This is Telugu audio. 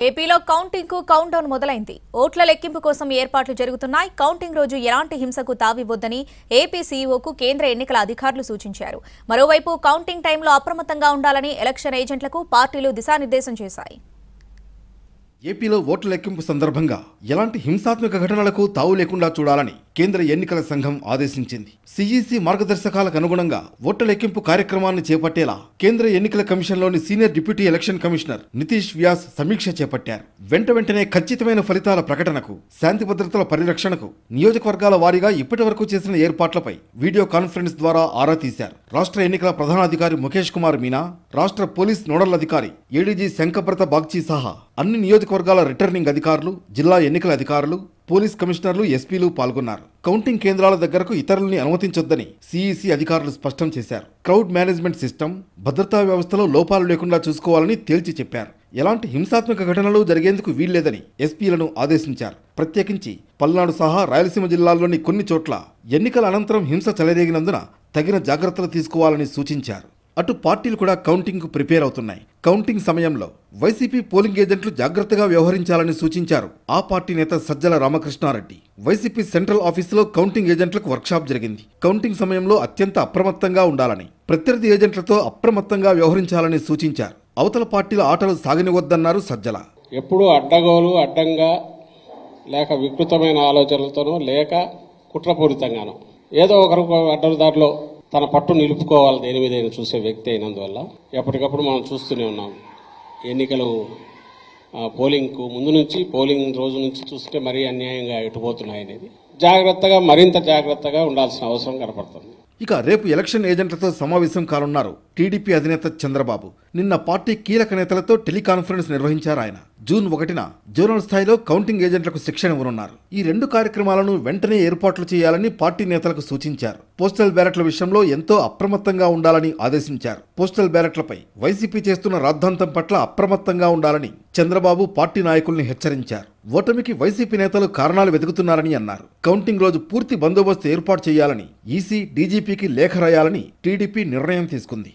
ఏపీలో కౌంటింగ్ కు కౌంట్ డౌన్ మొదలైంది. ఓట్ల లెక్కింపు కోసం ఏర్పాట్లు జరుగుతున్నాయి. కౌంటింగ్ రోజు ఎలాంటి హింసకు తావివ్వొద్దని ఏపీ సీఈఓకు కేంద్ర ఎన్నికల అధికారులు సూచించారు. మరోవైపు కౌంటింగ్ టైంలో అప్రమత్తంగా ఉండాలని ఎలక్షన్ ఏజెంట్లకు పార్టీలు దిశానిర్దేశం చేశాయి. ఏపీలో ఓట్ల లెక్కింపు సందర్భంగా ఎలాంటి హింసాత్మక ఘటనలకు తావు లేకుండా చూడాలని కేంద్ర ఎన్నికల సంఘం ఆదేశించింది. సిఈసి మార్గదర్శకాలకు అనుగుణంగా ఓట్ల లెక్కింపు కార్యక్రమాన్ని చేపట్టేలా కేంద్ర ఎన్నికల కమిషన్లోని senior deputy election commissioner Nitish Vyas సమీక్ష చేపట్టారు. వెంటనే ఖచ్చితమైన ఫలితాల ప్రకటనకు, శాంతి భద్రతల పరిరక్షణకు నియోజకవర్గాల వారీగా ఇప్పటి వరకు చేసిన ఏర్పాట్లపై వీడియో కాన్ఫరెన్స్ ద్వారా ఆరా తీశారు. రాష్ట్ర ఎన్నికల ప్రధానాధికారి ముఖేష్ కుమార్ మీనా, రాష్ట్ర పోలీస్ నోడల్ అధికారి ఏడీజీ శంకబ్రత బాగ్చి సహా అన్ని నియోజకవర్గాల రిటర్నింగ్ అధికారులు, జిల్లా ఎన్నికల అధికారులు, పోలీస్ కమిషనర్లు, ఎస్పీలు పాల్గొన్నారు. కౌంటింగ్ కేంద్రాల దగ్గరకు ఇతరుల్ని అనుమతించొద్దని సిఈసి అధికారులు స్పష్టం చేశారు. క్రౌడ్ మేనేజ్మెంట్ సిస్టమ్, భద్రతా వ్యవస్థలో లోపాలు లేకుండా చూసుకోవాలని తేల్చి చెప్పారు. ఎలాంటి హింసాత్మక ఘటనలు జరిగేందుకు వీల్లేదని ఎస్పీలను ఆదేశించారు. ప్రత్యేకించి పల్నాడు సహా రాయలసీమ జిల్లాల్లోని కొన్ని చోట్ల ఎన్నికల అనంతరం హింస చెలరేగినందున తగిన జాగ్రత్తలు తీసుకోవాలని సూచించారు. అటు పార్టీలు కూడా కౌంటింగ్ కు ప్రిపేర్ అవుతున్నాయి. కౌంటింగ్ సమయంలో వైసీపీ పోలింగ్ ఏజెంట్లు జాగ్రత్తగా వ్యవహరించాలని సూచించారు ఆ పార్టీ నేత సజ్జల రామకృష్ణారెడ్డి. వైసీపీ సెంట్రల్ ఆఫీసులో కౌంటింగ్ ఏజెంట్లకు వర్క్షాప్ జరిగింది. కౌంటింగ్ సమయంలో అత్యంత అప్రమత్తంగా ఉండాలని, ప్రత్యర్థి ఏజెంట్లతో అప్రమత్తంగా వ్యవహరించాలని సూచించారు. అవతల పార్టీల ఆటలు సాగనివద్దన్నారు సజ్జల. ఎప్పుడూ అడ్డంగా లేక వికృతమైన ఆలోచనలతోనో లేక కుట్రపూరితంగానో ఏదో ఒకరు అడ్డదారిలో తన పట్టు నిలుపుకోవాలి దేని మీద చూసే వ్యక్తి అయినందువల్ల ఎప్పటికప్పుడు మనం చూస్తూనే ఉన్నాం. ఎన్నికలు పోలింగ్కు ముందు నుంచి, పోలింగ్ రోజు నుంచి చూస్తే మరీ అన్యాయంగా ఎటుపోతున్నాయి అనేది మరింత జాగ్రత్తగా ఉండాల్సిన అవసరం కనపడుతుంది. ఇక రేపు ఎలక్షన్ ఏజెంట్లతో సమావేశం కానున్నారు టీడీపీ అధినేత చంద్రబాబు. నిన్న పార్టీ కీలక నేతలతో టెలికాన్ఫరెన్స్ నిర్వహించారు ఆయన. జూన్ 1న జోనల్ స్థాయిలో కౌంటింగ్ ఏజెంట్లకు శిక్షణ ఇవ్వనున్నారు. ఈ 2 కార్యక్రమాలను వెంటనే ఏర్పాట్లు చేయాలని పార్టీ నేతలకు సూచించారు. పోస్టల్ బ్యాలెట్ల విషయంలో ఎంతో అప్రమత్తంగా ఉండాలని ఆదేశించారు. పోస్టల్ బ్యాలెట్లపై వైసీపీ చేస్తున్న రాద్ధాంతం పట్ల అప్రమత్తంగా ఉండాలని చంద్రబాబు పార్టీ నాయకుల్ని హెచ్చరించారు. ఓటమికి వైసీపీ నేతలు కారణాలు వెతుకుతున్నారని అన్నారు. కౌంటింగ్ రోజు పూర్తి బందోబస్తు ఏర్పాటు చేయాలని ఈసీ, డీజీపీకి లేఖ రాయాలని టీడీపీ నిర్ణయం తీసుకుంది.